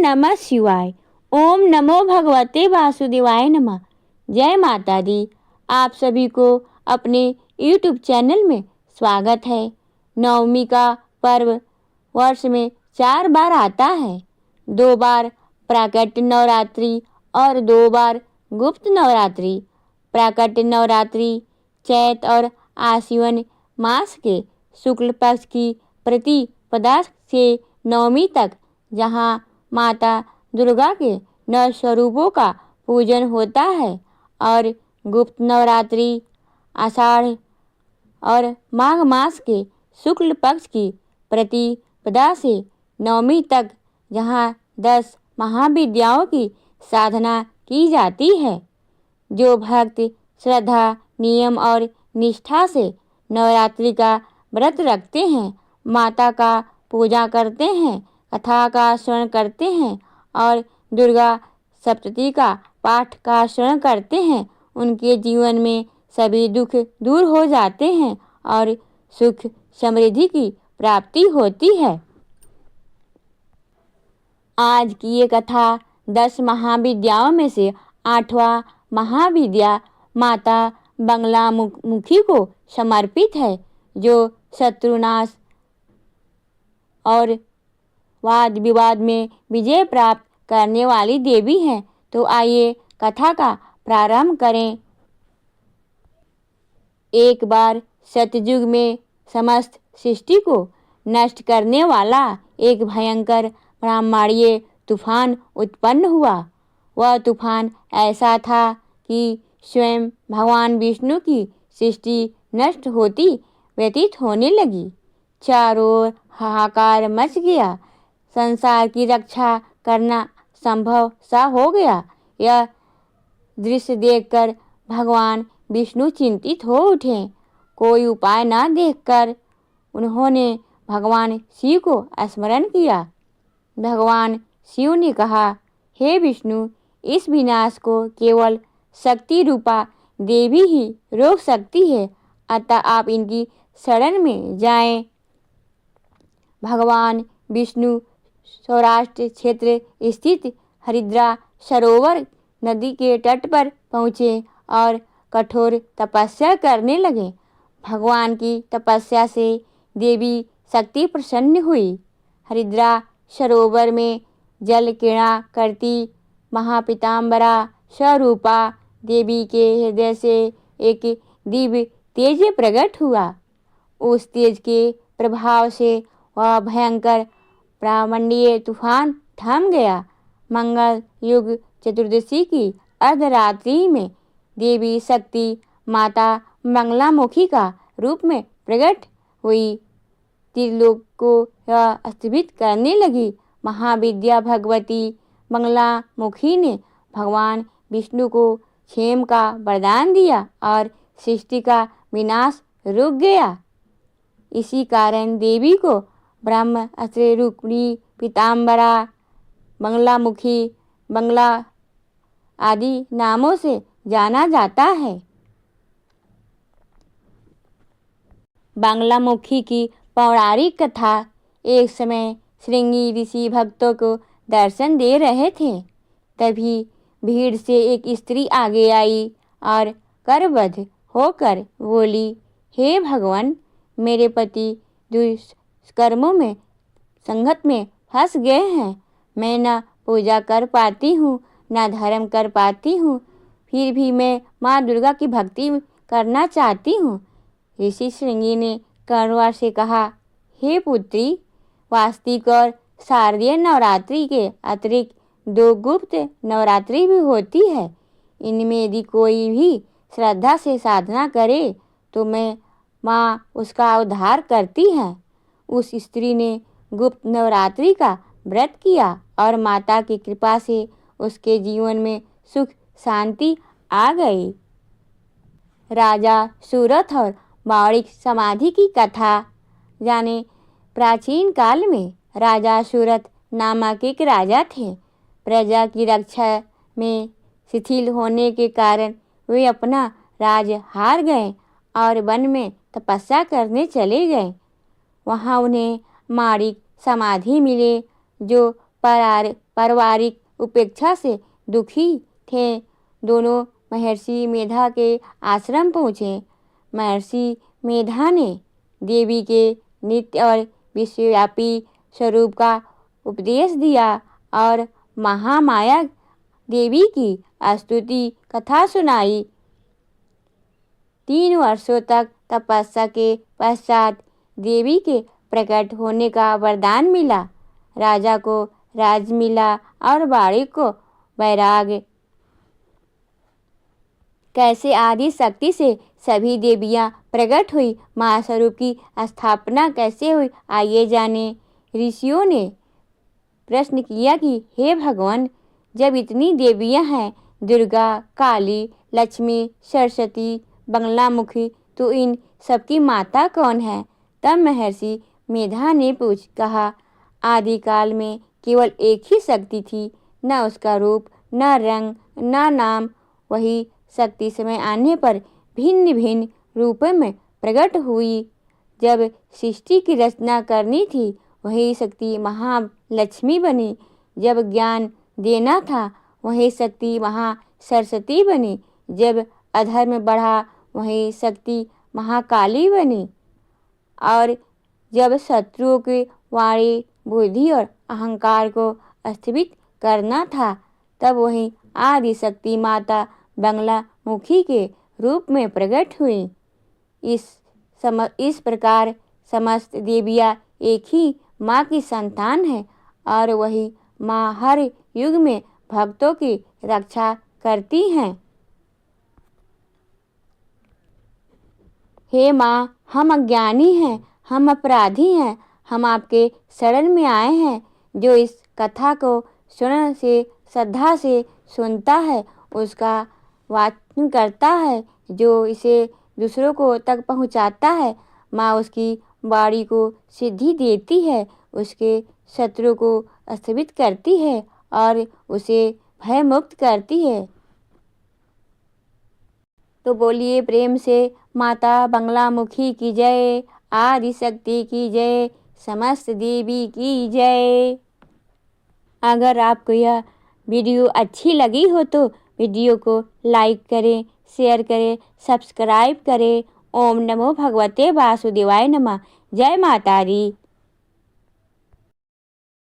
नमः शिवाय। ओम नमो भगवते वासुदेवाय नमः। जय माता दी। आप सभी को अपने YouTube चैनल में स्वागत है। नवमी का पर्व वर्ष में 4 बार आता है। 2 बार प्राकट्य नवरात्रि और 2 बार गुप्त नवरात्रि। प्राकट्य नवरात्रि चैत और आश्विन मास के शुक्ल पक्ष की प्रतिपदा से नवमी तक, जहाँ माता दुर्गा के 9 स्वरूपों का पूजन होता है, और गुप्त नवरात्रि आषाढ़ और माघ मास के शुक्ल पक्ष की प्रतिपदा से नवमी तक, जहाँ 10 महाविद्याओं की साधना की जाती है। जो भक्त श्रद्धा, नियम और निष्ठा से नवरात्रि का व्रत रखते हैं, माता का पूजा करते हैं, कथा का श्रवण करते हैं और दुर्गा सप्तशती का पाठ का श्रवण करते हैं, उनके जीवन में सभी दुख दूर हो जाते हैं और सुख समृद्धि की प्राप्ति होती है। आज की ये कथा 10 महाविद्याओं में से 8वां महाविद्या माता बंगला मुखी को समर्पित है, जो शत्रुनाश और वाद विवाद में विजय प्राप्त करने वाली देवी हैं। तो आइए कथा का प्रारंभ करें। एक बार सतयुग में समस्त सृष्टि को नष्ट करने वाला एक भयंकर ब्रह्मांडीय तूफान उत्पन्न हुआ। वह तूफान ऐसा था कि स्वयं भगवान विष्णु की सृष्टि नष्ट होती व्यतीत होने लगी। चारों ओर हाहाकार मच गया। संसार की रक्षा करना संभव सा हो गया। यह दृश्य देखकर भगवान विष्णु चिंतित हो उठे। कोई उपाय न देखकर उन्होंने भगवान शिव को स्मरण किया। भगवान शिव ने कहा, हे विष्णु, इस विनाश को केवल शक्ति रूपा देवी ही रोक सकती है, अतः आप इनकी शरण में जाएं। भगवान विष्णु सौराष्ट्र क्षेत्र स्थित हरिद्रा सरोवर नदी के तट पर पहुँचे और कठोर तपस्या करने लगे। भगवान की तपस्या से देवी शक्ति प्रसन्न हुई। हरिद्रा सरोवर में जल क्रीड़ा करती महापीताम्बरा स्वरूपा देवी के हृदय से एक दिव्य तेज प्रकट हुआ। उस तेज के प्रभाव से वह भयंकर ब्रह्मांडीय तूफान थम गया। मंगल युग चतुर्दशी की अर्धरात्रि में देवी शक्ति माता मंगलामुखी का रूप में प्रकट हुई। त्रिलोक को यह स्तंभित करने लगी। महाविद्या भगवती मंगलामुखी ने भगवान विष्णु को क्षेम का वरदान दिया और सृष्टि का विनाश रुक गया। इसी कारण देवी को ब्रह्मास्त्र रूपिणी पीताम्बरा, बंगलामुखी, बंगला आदि नामों से जाना जाता है। बंगलामुखी की पौराणिक कथा। एक समय श्रृंगी ऋषि भक्तों को दर्शन दे रहे थे। तभी भीड़ से एक स्त्री आगे आई और करबद्ध होकर बोली, हे भगवान, मेरे पति दुष्कर्मों में संगत में फंस गए हैं। मैं न पूजा कर पाती हूँ, न धर्म कर पाती हूँ, फिर भी मैं माँ दुर्गा की भक्ति करना चाहती हूँ। ऋषि श्रृंगी ने करुणा से कहा, हे पुत्री, वास्तविक और शारदीय नवरात्रि के अतिरिक्त 2 गुप्त नवरात्रि भी होती है। इनमें यदि कोई भी श्रद्धा से साधना करे तो मैं माँ उसका उद्धार करती है। उस स्त्री ने गुप्त नवरात्रि का व्रत किया और माता की कृपा से उसके जीवन में सुख शांति आ गई। राजा सूरथ और मौलिक समाधि की कथा। जाने प्राचीन काल में राजा सूरथ नामक एक राजा थे। प्रजा की रक्षा में शिथिल होने के कारण वे अपना राज हार गए और वन में तपस्या करने चले गए। वहाँ उन्हें माणिक समाधि मिले, जो पारिवारिक उपेक्षा से दुखी थे। दोनों महर्षि मेधा के आश्रम पहुँचे। महर्षि मेधा ने देवी के नित्य और विश्वव्यापी स्वरूप का उपदेश दिया और महामाया देवी की स्तुति कथा सुनाई। 3 वर्षों तक तपस्या के पश्चात देवी के प्रकट होने का वरदान मिला। राजा को राज मिला और बालिक को वैराग्य। कैसे आदि शक्ति से सभी देवियां प्रकट हुई, माँ स्वरूप की स्थापना कैसे हुई, आइए जाने। ऋषियों ने प्रश्न किया कि हे भगवान, जब इतनी देवियां हैं, दुर्गा, काली, लक्ष्मी, सरस्वती, बंगलामुखी, तो इन सबकी माता कौन है? तब महर्षि मेधा ने कहा, आदिकाल में केवल एक ही शक्ति थी, न उसका रूप, न रंग, न नाम। वही शक्ति समय आने पर भिन्न भिन्न रूपों में प्रकट हुई। जब सृष्टि की रचना करनी थी, वही शक्ति महालक्ष्मी बनी। जब ज्ञान देना था, वही शक्ति महासरस्वती बनी। जब अधर्म बढ़ा, वही शक्ति महाकाली बनी। और जब शत्रुओं की वाणी, बुद्धि और अहंकार को स्थगित करना था, तब वही आदि शक्ति माता बंगलामुखी के रूप में प्रकट हुई। इस प्रकार समस्त देवियां एक ही माँ की संतान है और वही माँ हर युग में भक्तों की रक्षा करती हैं। हे माँ, हम अज्ञानी हैं, हम अपराधी हैं, हम आपके शरण में आए हैं। जो इस कथा को सुनने से श्रद्धा से सुनता है, उसका वाचन करता है, जो इसे दूसरों को तक पहुँचाता है, माँ उसकी वाणी को सिद्धि देती है, उसके शत्रु को स्थगित करती है और उसे भय मुक्त करती है। तो बोलिए प्रेम से माता बंगलामुखी की जय, आदि शक्ति की जय, समस्त देवी की जय। अगर आपको यह वीडियो अच्छी लगी हो तो वीडियो को लाइक करें, शेयर करें, सब्सक्राइब करें। ओम नमो भगवते वासुदेवाय नमः। जय माता दी।